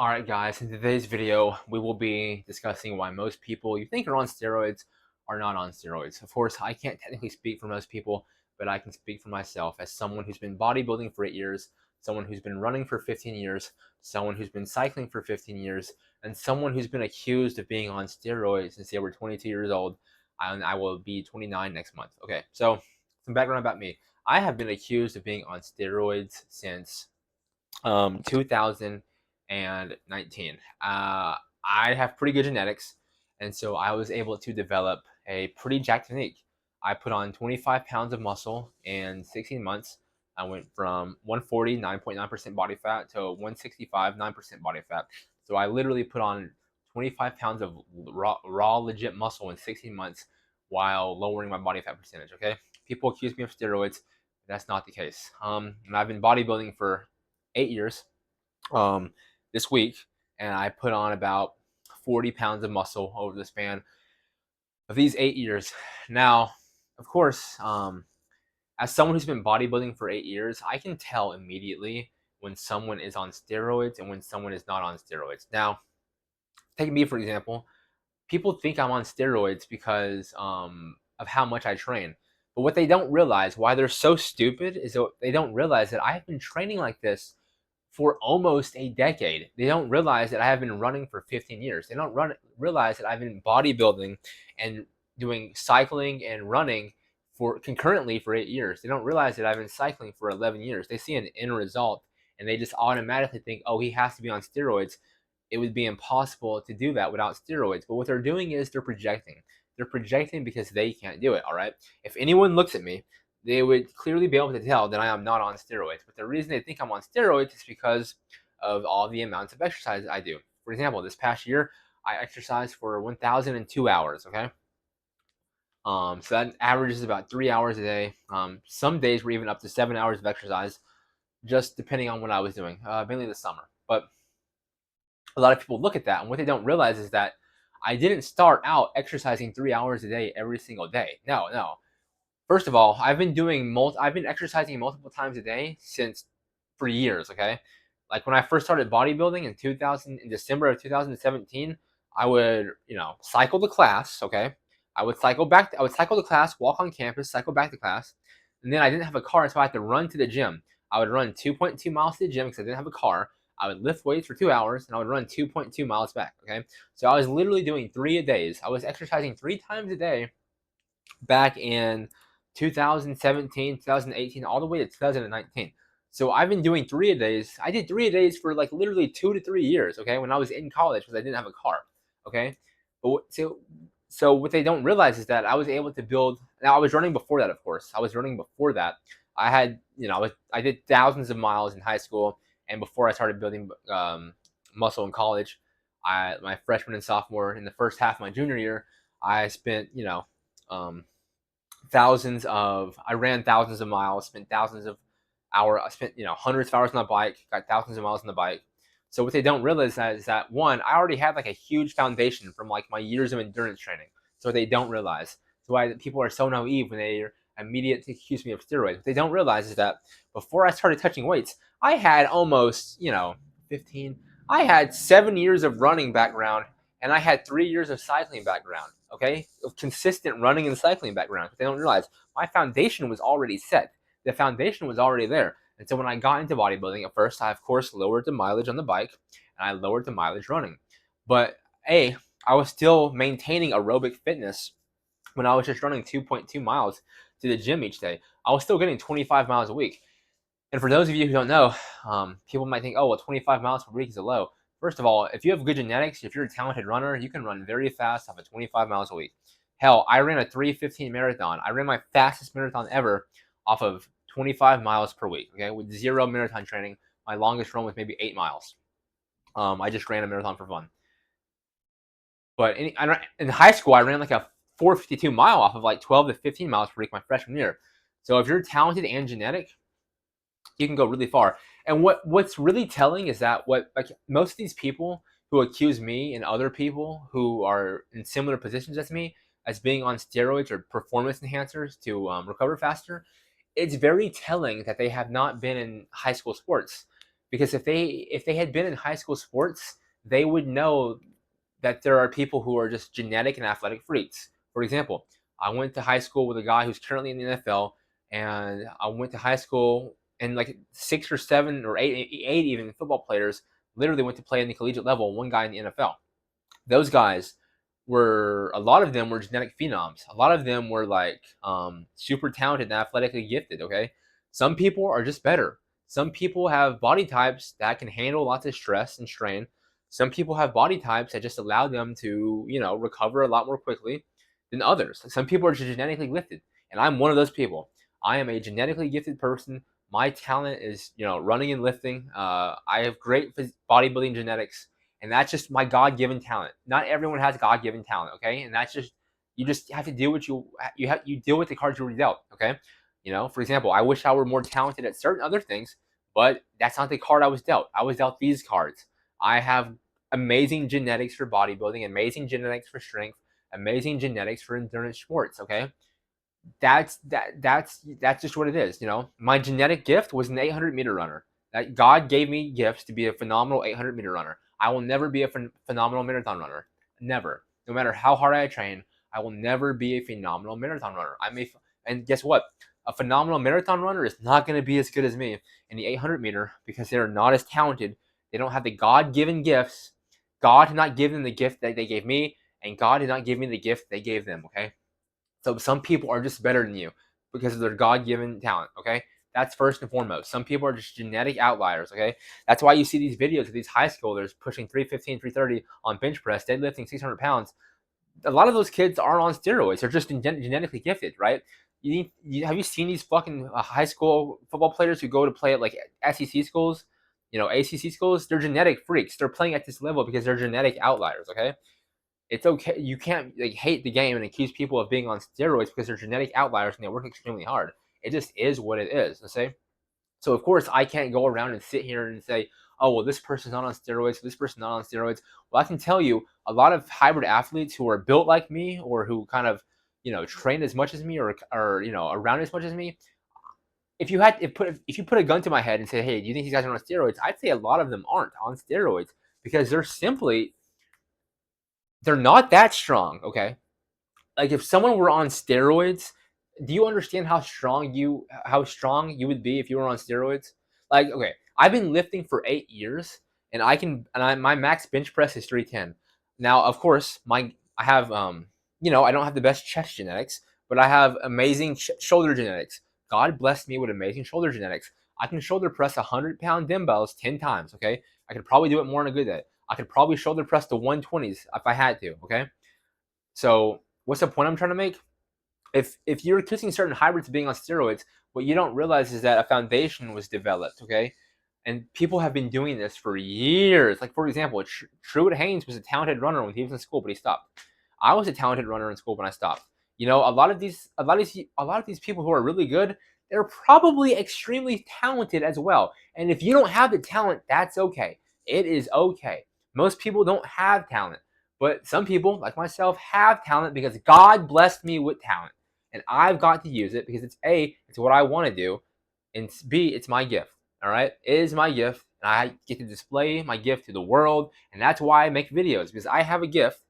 Alright guys, in today's video, we will be discussing why most people you think are on steroids are not on steroids. Of course, I can't technically speak for most people, but I can speak for myself as someone who's been bodybuilding for 8 years, someone who's been running for 15 years, someone who's been cycling for 15 years, and someone who's been accused of being on steroids since they were 22 years old, and I will be 29 next month. Okay, so some background about me. I have been accused of being on steroids since 2019. I have pretty good genetics, and so I was able to develop a pretty jacked technique. I put on 25 pounds of muscle in 16 months. I went from 140, 9.9% body fat to 165, 9% body fat. So I literally put on 25 pounds of raw legit muscle in 16 months while lowering my body fat percentage. Okay, people accuse me of steroids. That's not the case. And I've been bodybuilding for 8 years um, this week, and I put on about 40 pounds of muscle over the span of these 8 years. Now, of course, as someone who's been bodybuilding for 8 years, I can tell immediately when someone is on steroids and when someone is not on steroids. Now, take me for example. People think I'm on steroids because of how much I train. But what they don't realize, why they're so stupid, is that they don't realize that I have been training like this for almost a decade. They don't realize that I have been running for 15 years. They don't realize that I've been bodybuilding and doing cycling and running for concurrently for 8 years. They don't realize that I've been cycling for 11 years. They see an end result and they just automatically think, oh, he has to be on steroids. It would be impossible to do that without steroids. But what they're doing is they're projecting. They're projecting because they can't do it, all right? If anyone looks at me, they would clearly be able to tell that I am not on steroids. But the reason they think I'm on steroids is because of all the amounts of exercise I do. For example, this past year, I exercised for 1,002 hours, okay? So that averages about 3 hours a day. Some days were even up to 7 hours of exercise, just depending on what I was doing, mainly the summer. But a lot of people look at that, and what they don't realize is that I didn't start out exercising 3 hours a day every single day. No, no. First of all, I've been exercising multiple times a day since for years. Okay, like when I first started bodybuilding in December of 2017, I would cycle to class. Okay, I would cycle to class, walk on campus, cycle back to class, and then I didn't have a car, so I had to run to the gym. I would run 2.2 miles to the gym because I didn't have a car. I would lift weights for 2 hours and I would run 2.2 miles back. Okay, so I was literally doing 3 a days. I was exercising 3 times a day back in 2017, 2018, all the way to 2019. So I've been doing 3 a days. I did 3 a days for like literally 2 to 3 years. Okay, when I was in college because I didn't have a car. Okay, but so what they don't realize is that I was able to build. Now I was running before that, of course. I was running before that. I had I did thousands of miles in high school, and before I started building muscle in college, my freshman and sophomore in the first half of my junior year, I spent um, I ran thousands of miles, spent thousands of hours. I spent hundreds of hours on the bike, got thousands of miles on the bike. So what they don't realize is that one, I already had like a huge foundation from like my years of endurance training. So they don't realize. That's why people are so naive when they immediately accuse me of steroids. What they don't realize is that before I started touching weights, I had almost 15. I had 7 years of running background, and I had 3 years of cycling background. Okay, of consistent running and cycling background. But they don't realize my foundation was already set. The foundation was already there. And so when I got into bodybuilding, at first I of course lowered the mileage on the bike and I lowered the mileage running. But I was still maintaining aerobic fitness when I was just running 2.2 miles to the gym each day. I was still getting 25 miles a week. And for those of you who don't know, people might think, oh, well, 25 miles per week is a low. First of all, if you have good genetics, if you're a talented runner, you can run very fast off of 25 miles a week. Hell, I ran a 3:15 marathon. I ran my fastest marathon ever off of 25 miles per week, okay, with zero marathon training. My longest run was maybe 8 miles. I just ran a marathon for fun. But in high school, I ran like a 4:52 mile off of like 12 to 15 miles per week my freshman year. So if you're talented and genetic, you can go really far. And what's really telling is that most of these people who accuse me and other people who are in similar positions as me as being on steroids or performance enhancers to recover faster, it's very telling that they have not been in high school sports. because if they had been in high school sports, they would know that there are people who are just genetic and athletic freaks. For example, I went to high school with a guy who's currently in the NFL, and I went to high school, and like 6 or 7 or 8 even football players literally went to play in the collegiate level. One guy in the NFL. Those guys were, a lot of them were genetic phenoms. A lot of them were like super talented and athletically gifted. Okay, some people are just better. Some people have body types that can handle lots of stress and strain. Some people have body types that just allow them to, recover a lot more quickly than others. Some people are genetically gifted, and I'm one of those people. I am a genetically gifted person. My talent is, running and lifting. I have great bodybuilding genetics, and that's just my God-given talent. Not everyone has God-given talent, okay? And that's just, you just have to deal with you deal with the cards you were dealt, okay? For example, I wish I were more talented at certain other things, but that's not the card I was dealt. I was dealt these cards. I have amazing genetics for bodybuilding, amazing genetics for strength, amazing genetics for endurance sports, okay? That's just what it is. My genetic gift was an 800-meter runner. That God gave me gifts to be a phenomenal 800-meter runner. I will never be a phenomenal marathon runner. Never. No matter how hard I train, I will never be a phenomenal marathon runner. And guess what? A phenomenal marathon runner is not going to be as good as me in the 800-meter because they're not as talented. They don't have the God-given gifts. God did not give them the gift that they gave me, and God did not give me the gift they gave them, okay? So some people are just better than you because of their God-given talent, okay? That's first and foremost. Some people are just genetic outliers, okay? That's why you see these videos of these high schoolers pushing 315, 330 on bench press, deadlifting 600 pounds. A lot of those kids aren't on steroids. They're just genetically gifted, right? Have you seen these fucking high school football players who go to play at like SEC schools, ACC schools? They're genetic freaks. They're playing at this level because they're genetic outliers, okay? It's okay. You can't hate the game and accuse people of being on steroids because they're genetic outliers and they work extremely hard. It just is what it is. Okay? So of course I can't go around and sit here and say, oh well, this person's not on steroids, this person's not on steroids. Well, I can tell you a lot of hybrid athletes who are built like me or who kind of train as much as me or around as much as me. If you put a gun to my head and say, hey, do you think these guys are on steroids? I'd say a lot of them aren't on steroids because they're not that strong, okay? Like if someone were on steroids, do you understand how strong you would be if you were on steroids? Like, okay, I've been lifting for 8 years, and my max bench press is 310. Now, of course, I have I don't have the best chest genetics, but I have amazing shoulder genetics. God blessed me with amazing shoulder genetics. I can shoulder press 100-pound dumbbells 10 times. Okay, I could probably do it more in a good day. I could probably shoulder press the 120s if I had to. Okay, so what's the point I'm trying to make? If you're accusing certain hybrids of being on steroids, what you don't realize is that a foundation was developed, okay? And people have been doing this for years. Like for example, Truett Haynes was a talented runner when he was in school, but he stopped. I was a talented runner in school when I stopped. A lot of these people who are really good, they're probably extremely talented as well. And if you don't have the talent, that's okay. It is okay. Most people don't have talent, but some people, like myself, have talent because God blessed me with talent, and I've got to use it because it's what I want to do, and B, it's my gift. All right, it is my gift, and I get to display my gift to the world, and that's why I make videos because I have a gift.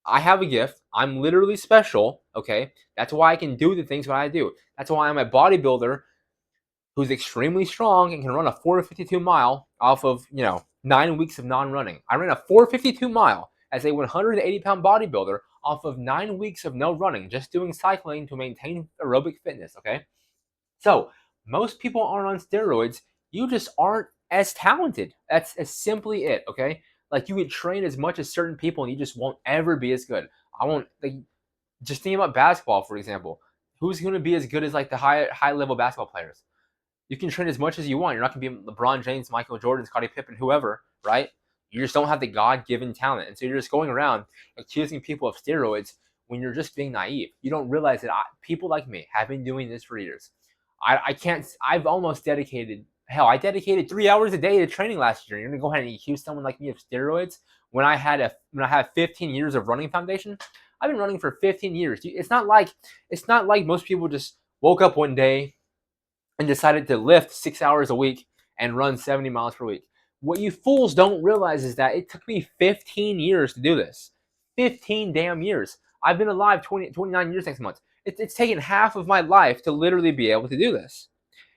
I have a gift. I'm literally special. Okay, that's why I can do the things that I do. That's why I'm a bodybuilder who's extremely strong and can run a 452 mile off of 9 weeks of non-running. I ran a 452 mile as a 180-pound bodybuilder off of 9 weeks of no running, just doing cycling to maintain aerobic fitness. Okay, so most people aren't on steroids. You just aren't as talented. That's simply it. Okay, like you could train as much as certain people, and you just won't ever be as good. I won't. Just think about basketball, for example. Who's going to be as good as like the high level basketball players? You can train as much as you want. You're not going to be LeBron James, Michael Jordan, Scottie Pippen, whoever, right? You just don't have the God-given talent. And so you're just going around accusing people of steroids when you're just being naive. You don't realize that people like me have been doing this for years. I've almost dedicated, I dedicated 3 hours a day to training last year. You're going to go ahead and accuse someone like me of steroids when I have 15 years of running foundation? I've been running for 15 years. It's not like most people just woke up one day and decided to lift 6 hours a week and run 70 miles per week. What you fools don't realize is that it took me 15 years to do this. 15 damn years. I've been alive 29 years next month. It's taken half of my life to literally be able to do this.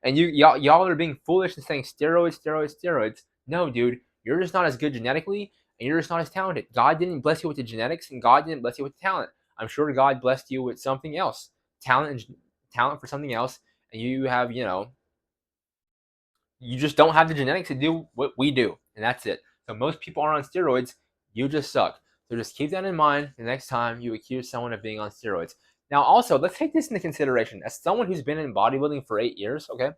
And y'all are being foolish and saying steroids, steroids, steroids. No, dude, you're just not as good genetically, and you're just not as talented. God didn't bless you with the genetics, and God didn't bless you with the talent. I'm sure God blessed you with something else, talent for something else, and you have, you just don't have the genetics to do what we do, and that's it. So most people are on steroids. You just suck. So just keep that in mind the next time you accuse someone of being on steroids. Now, also, let's take this into consideration. As someone who's been in bodybuilding for 8 years, okay,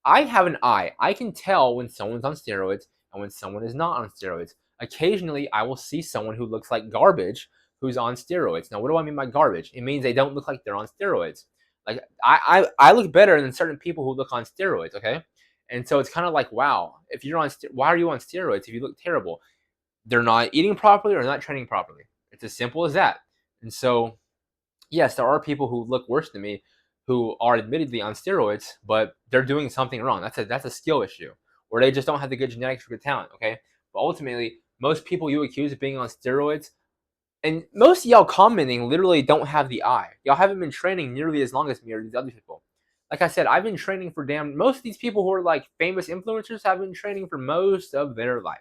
I have an eye. I can tell when someone's on steroids and when someone is not on steroids. Occasionally, I will see someone who looks like garbage who's on steroids. Now, what do I mean by garbage? It means they don't look like they're on steroids. Like I look better than certain people who look on steroids. Okay, and so it's kind of like, wow, if you're on, why are you on steroids if you look terrible? They're not eating properly or not training properly. It's as simple as that. And so yes, there are people who look worse than me who are admittedly on steroids, but they're doing something wrong. That's a skill issue, or they just don't have the good genetics or good talent. Okay, but ultimately, most people you accuse of being on steroids, and most of y'all commenting literally don't have the eye. Y'all haven't been training nearly as long as me or these other people. Like I said, I've been training for most of these people who are like famous influencers have been training for most of their life.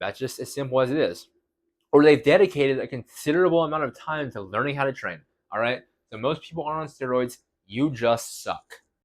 That's just as simple as it is. Or they've dedicated a considerable amount of time to learning how to train. All right. So most people are on steroids. You just suck.